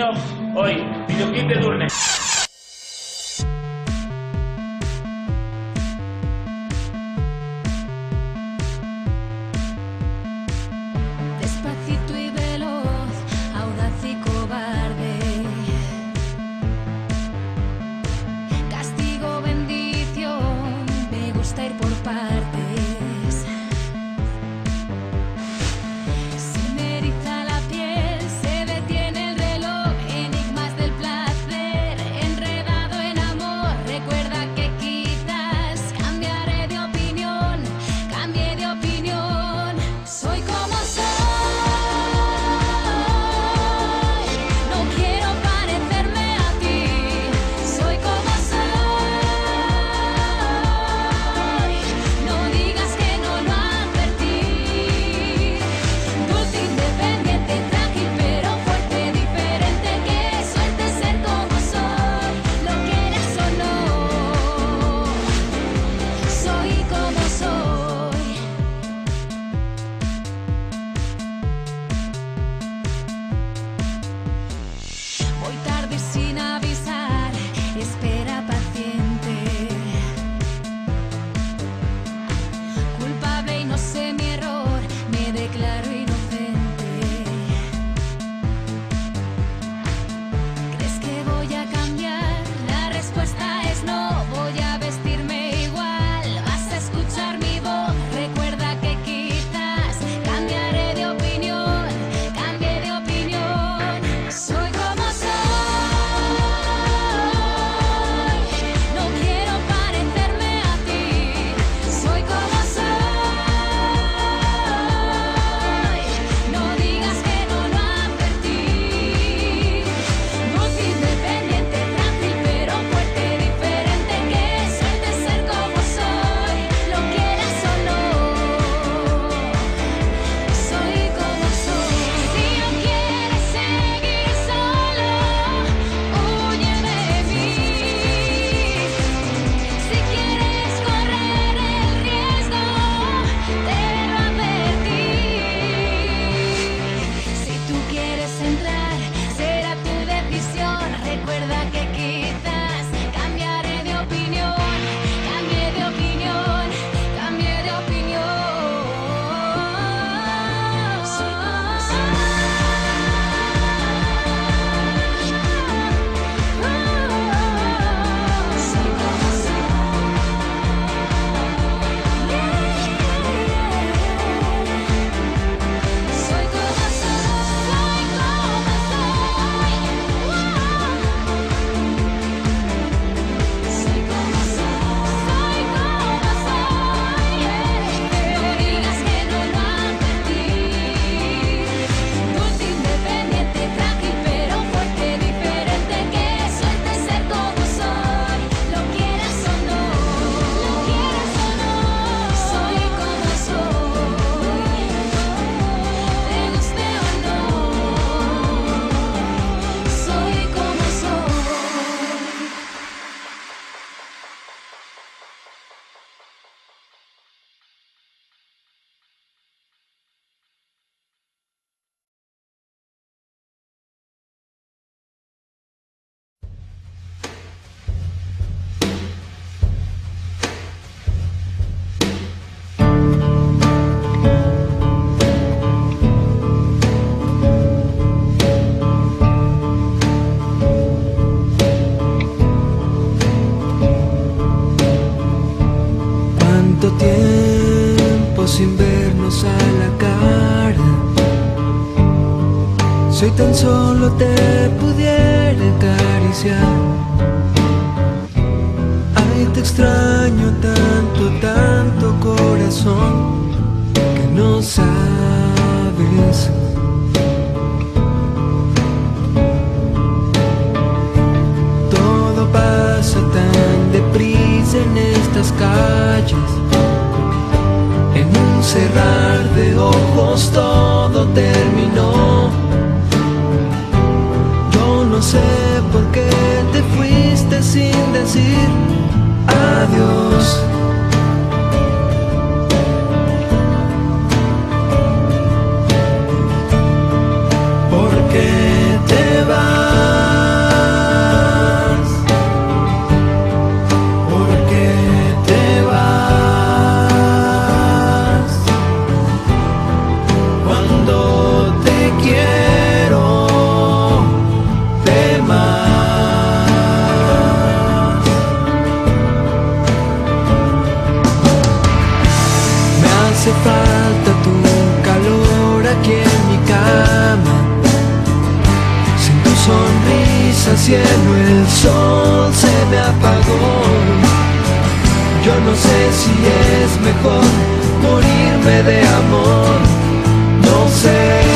Making of, hoy, videoclip de Durne. Despacito y veloz, audaz y cobarde. Castigo, bendición, me gusta ir por partes. Se me eriza la piel, se detiene el reloj. Enigmas del placer, enredado en amor. Recuerda que quizás cambiaré de opinión, cambié de opinión. Soy como soy. No quiero parecerme a ti. Soy como soy. No digas que no lo advertí. Dulce, independiente, frágil pero fuerte, diferente. Que suerte ser como soy. Lo quieras o no. Soy como soy. Voy tarde sin avisar, espera paciente. Culpable y no sé mi error, me declaro inocente. ¿Crees que voy a cambiar? La respuesta es no, voy a vestirme igual. Vas a escuchar mi voz, recuerda que quizás cambiaré de opinión, cambié de opinión. Soy como soy, no quiero parecerme a ti. Soy como soy, no digas que no lo advertí. Dulce, independiente, frágil pero fuerte, diferente. Que suerte ser como soy, lo quieras o no. Soy como soy. Si no quieres seguir solo, huye de mí. Si quieres correr el riesgo, te lo advertí. Si tú quieres entrar, será tu decisión. Recuerda que quizás cambiaré de opinión, cambié de opinión, cambié de opinión. Soy como soy. Soy como soy. Soy como soy, como soy. Soy como soy, como soy. No digas que no lo advertí. Dulce, independiente, frágil pero fuerte, diferente. Que suerte ser como soy, lo quieras o no. Lo quieras o no. Soy como soy, te guste o no. Soy como soy. Tanto tiempo sin vernos a la cara. Si hoy tan solo te pudiera acariciar. Ay, te extraño tanto, tanto, corazón, que no sabes. Todo pasa tan deprisa en estas calles. En un cerrar de ojos todo terminó. Yo no sé por qué te fuiste sin decir adiós. ¿Por qué te vas? vimos al cielo, el sol se me apagó. Yo no sé si es mejor morirme de amor, no sé.